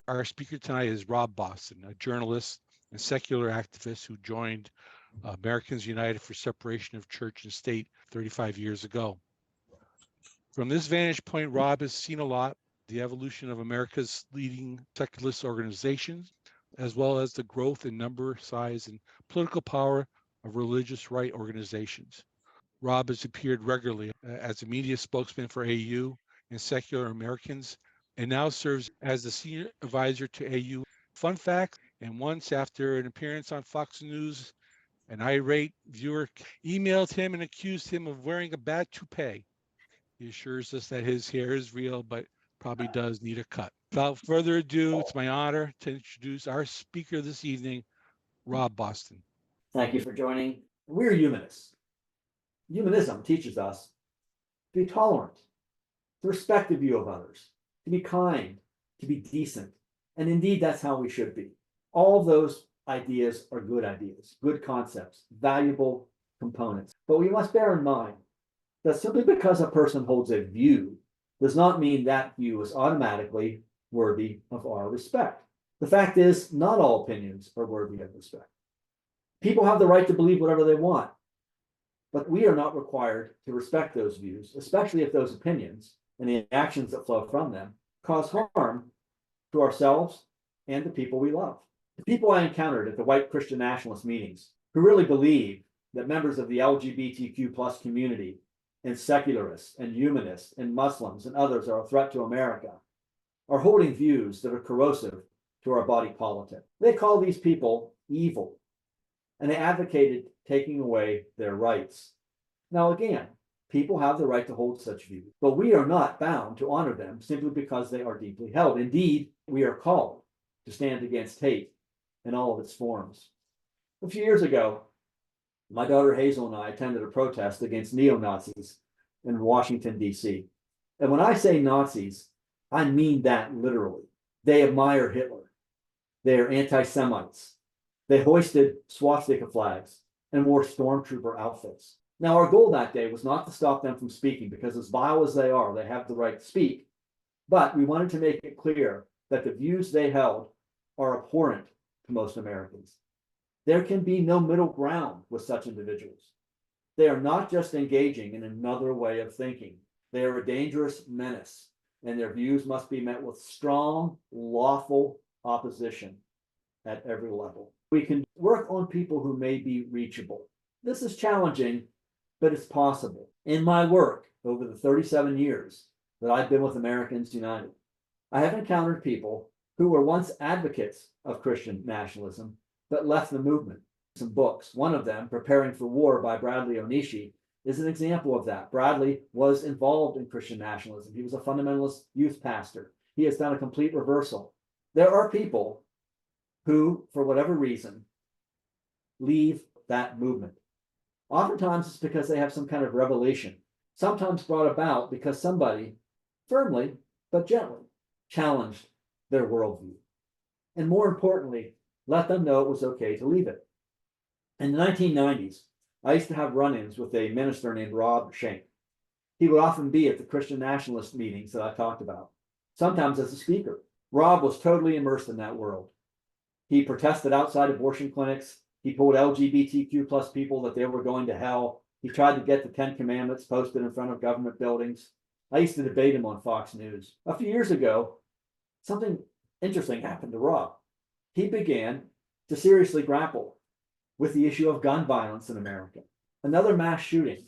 Our speaker tonight is Rob Boston, a journalist and secular activist who joined Americans United for Separation of Church and State 35 years ago. From this vantage point, Rob has seen a lot, the evolution of America's leading secularist organizations, as well as the growth in number, size, and political power of religious right organizations. Rob has appeared regularly as a media spokesman for AU and Secular Americans, and now serves as the senior advisor to AU. Fun fact, and once after an appearance on Fox News, an irate viewer emailed him and accused him of wearing a bad toupee. He assures us that his hair is real, but probably does need a cut. Without further ado, it's my honor to introduce our speaker this evening, Rob Boston. Thank you for joining. We're humanists. Humanism teaches us to be tolerant, to respect the view of others, to be kind, to be decent. And indeed, that's how we should be. All of those ideas are good concepts, valuable components. But we must bear in mind that simply because a person holds a view does not mean that view is automatically worthy of our respect. The fact is, not all opinions are worthy of respect. People have the right to believe whatever they want, but we are not required to respect those views, especially if those opinions and the actions that flow from them cause harm to ourselves and the people we love. The people I encountered at the white Christian nationalist meetings who really believe that members of the LGBTQ plus community and secularists and humanists and Muslims and others are a threat to America are holding views that are corrosive to our body politic. They call these people evil, and they advocated taking away their rights. Now, again, people have the right to hold such views, but we are not bound to honor them simply because they are deeply held. Indeed, we are called to stand against hate in all of its forms. A few years ago, my daughter Hazel and I attended a protest against neo-Nazis in Washington, D.C. And when I say Nazis, I mean that literally. They admire Hitler. They are anti-Semites. They hoisted swastika flags and wore stormtrooper outfits. Now, our goal that day was not to stop them from speaking, because as vile as they are, they have the right to speak. But we wanted to make it clear that the views they held are abhorrent to most Americans. There can be no middle ground with such individuals. They are not just engaging in another way of thinking. They are a dangerous menace, and their views must be met with strong, lawful opposition at every level. We can work on people who may be reachable. This is challenging, but it's possible. In my work over the 37 years that I've been with Americans United, I have encountered people who were once advocates of Christian nationalism, but left the movement. Some books, one of them, Preparing for War by Bradley Onishi, is an example of that. Bradley was involved in Christian nationalism. He was a fundamentalist youth pastor. He has done a complete reversal. There are people who, for whatever reason, leave that movement. Oftentimes it's because they have some kind of revelation, sometimes brought about because somebody firmly but gently challenged their worldview. And more importantly, let them know it was okay to leave it. In the 1990s, I used to have run-ins with a minister named Rob Schenck. He would often be at the Christian nationalist meetings that I talked about, sometimes as a speaker. Rob was totally immersed in that world. He protested outside abortion clinics. He told LGBTQ plus people that they were going to hell. He tried to get the 10 Commandments posted in front of government buildings. I used to debate him on Fox News. A few years ago, something interesting happened to Rob. He began to seriously grapple with the issue of gun violence in America. Another mass shooting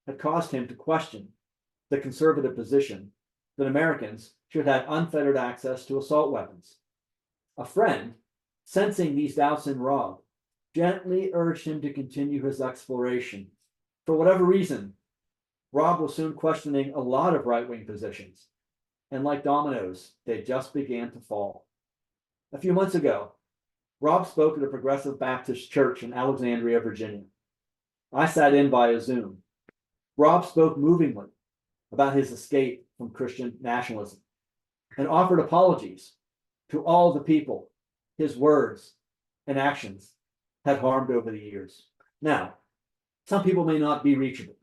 had caused him to question the conservative position that Americans should have unfettered access to assault weapons. A friend, sensing these doubts in Rob, gently urged him to continue his exploration. For whatever reason, Rob was soon questioning a lot of right-wing positions, and like dominoes, they just began to fall. A few months ago, Rob spoke at a Progressive Baptist church in Alexandria, Virginia. I sat in via Zoom. Rob spoke movingly about his escape from Christian nationalism and offered apologies to all the people his words and actions had harmed over the years. Now, some people may not be reachable,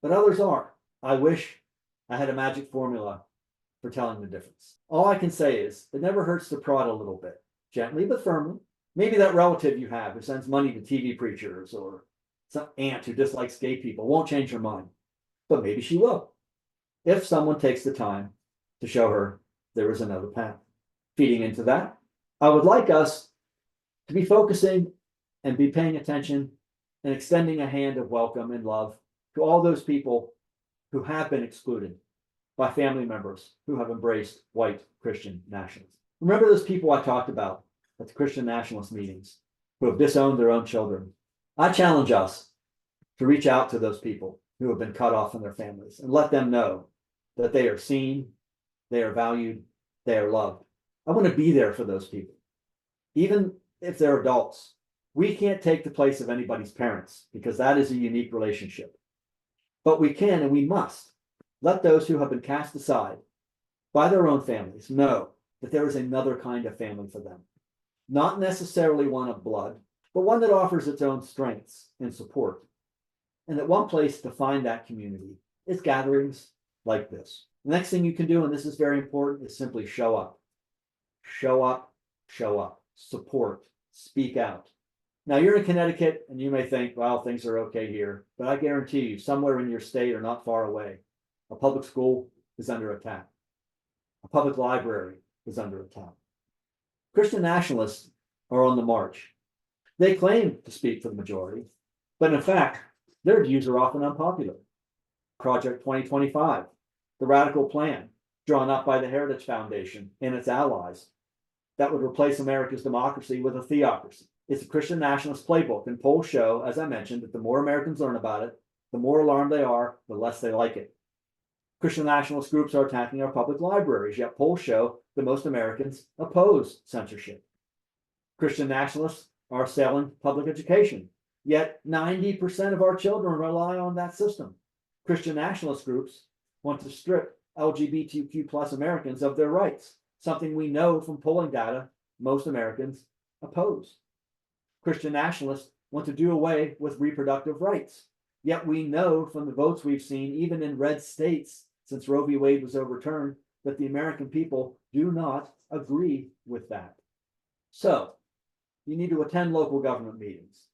but others are. I wish I had a magic formula for telling the difference. All I can say is it never hurts to prod a little bit, gently but firmly. Maybe that relative you have who sends money to TV preachers or some aunt who dislikes gay people won't change her mind, but maybe she will if someone takes the time to show her there is another path. Feeding into that, I would like us to be focusing and be paying attention and extending a hand of welcome and love to all those people who have been excluded by family members who have embraced white Christian nationalism. Remember those people I talked about at the Christian nationalist meetings who have disowned their own children? I challenge us to reach out to those people who have been cut off from their families and let them know that they are seen, they are valued, they are loved. I want to be there for those people, even if they're adults. We can't take the place of anybody's parents because that is a unique relationship. But we can and we must let those who have been cast aside by their own families know that there is another kind of family for them. Not necessarily one of blood, but one that offers its own strengths and support. And that one place to find that community is gatherings like this. The next thing you can do, and this is very important, is simply show up. Show up, show up, support, speak out. Now you're in Connecticut and you may think, well, things are okay here, but I guarantee you somewhere in your state or not far away, a public school is under attack. A public library is under attack. Christian nationalists are on the march. They claim to speak for the majority, but in fact, their views are often unpopular. Project 2025, the radical plan drawn up by the Heritage Foundation and its allies that would replace America's democracy with a theocracy. It's a Christian nationalist playbook, and polls show, as I mentioned, that the more Americans learn about it, the more alarmed they are, the less they like it. Christian nationalist groups are attacking our public libraries, yet polls show that most Americans oppose censorship. Christian nationalists are selling public education, yet 90% of our children rely on that system. Christian nationalist groups want to strip LGBTQ plus Americans of their rights, something we know from polling data most Americans oppose. Christian nationalists want to do away with reproductive rights, yet we know from the votes we've seen, even in red states since Roe v. Wade was overturned, that the American people do not agree with that. So, you need to attend local government meetings,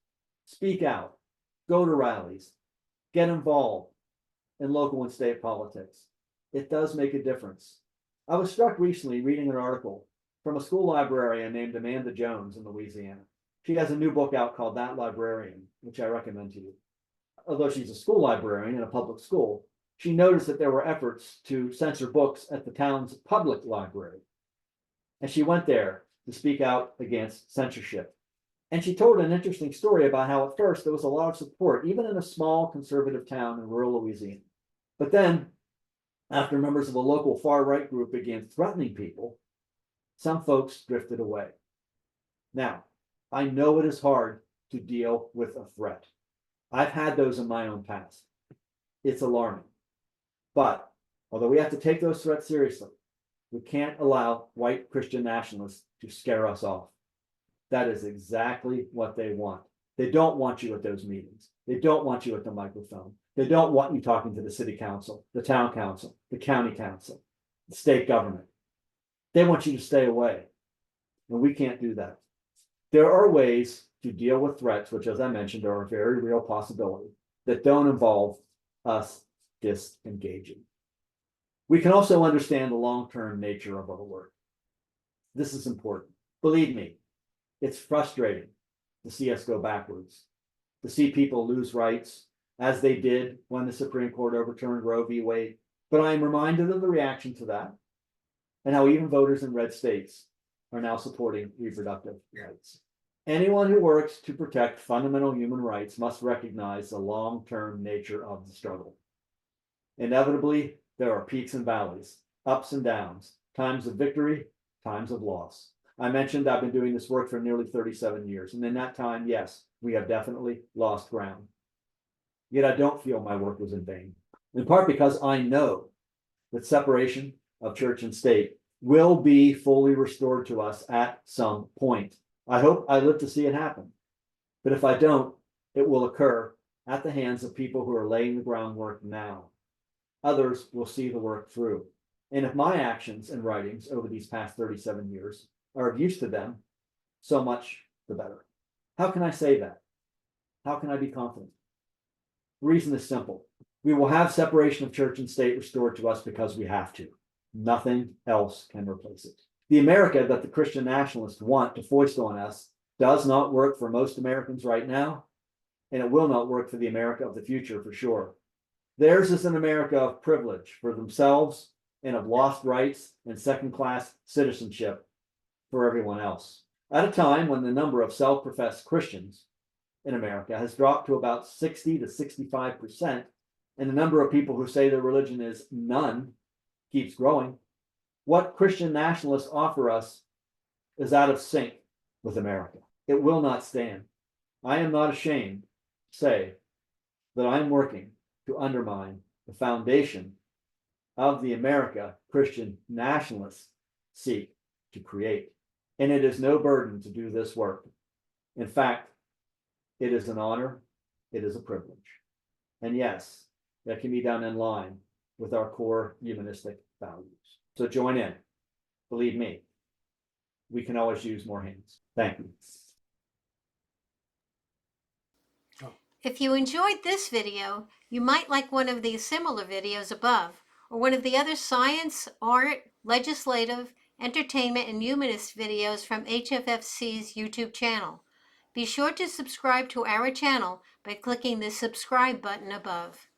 speak out, go to rallies, get involved in local and state politics. It does make a difference. I was struck recently reading an article from a school librarian named Amanda Jones in Louisiana. She has a new book out called That Librarian, which I recommend to you. Although she's a school librarian in a public school, she noticed that there were efforts to censor books at the town's public library. And she went there to speak out against censorship. And she told an interesting story about how at first there was a lot of support, even in a small conservative town in rural Louisiana. But then, after members of a local far-right group began threatening people, some folks drifted away. Now, I know it is hard to deal with a threat. I've had those in my own past. It's alarming. But although we have to take those threats seriously, we can't allow white Christian nationalists to scare us off. That is exactly what they want. They don't want you at those meetings. They don't want you at the microphone. They don't want you talking to the city council, the town council, the county council, the state government. They want you to stay away. And we can't do that. There are ways to deal with threats, which, as I mentioned, are a very real possibility, that don't involve us disengaging. We can also understand the long-term nature of our work. This is important. Believe me, it's frustrating to see us go backwards, to see people lose rights, as they did when the Supreme Court overturned Roe v. Wade. But I am reminded of the reaction to that and how even voters in red states are now supporting reproductive rights. Anyone who works to protect fundamental human rights must recognize the long-term nature of the struggle. Inevitably, there are peaks and valleys, ups and downs, times of victory, times of loss. I mentioned I've been doing this work for nearly 37 years, and in that time, yes, we have definitely lost ground. Yet I don't feel my work was in vain, in part because I know that separation of church and state will be fully restored to us at some point. I hope I live to see it happen. But if I don't, it will occur at the hands of people who are laying the groundwork now. others will see the work through. And if my actions and writings over these past 37 years are of use to them, so much the better. How can I say that? How can I be confident? The reason is simple. We will have separation of church and state restored to us because we have to. Nothing else can replace it. The America that the Christian nationalists want to foist on us does not work for most Americans right now, and it will not work for the America of the future for sure. Theirs is an America of privilege for themselves and of lost rights and second-class citizenship for everyone else. At a time when the number of self-professed Christians in America has dropped to about 60 to 65%, and the number of people who say their religion is none keeps growing, what Christian nationalists offer us is out of sync with America. It will not stand. I am not ashamed to say that I am working to undermine the foundation of the America Christian nationalists seek to create. And it is no burden to do this work. In fact, it is an honor, it is a privilege. And yes, that can be done in line with our core humanistic values. So join in. Believe me, we can always use more hands. Thank you. If you enjoyed this video, you might like one of the similar videos above, or one of the other science, art, legislative, entertainment, and humanist videos from HFFC's YouTube channel. Be sure to subscribe to our channel by clicking the subscribe button above.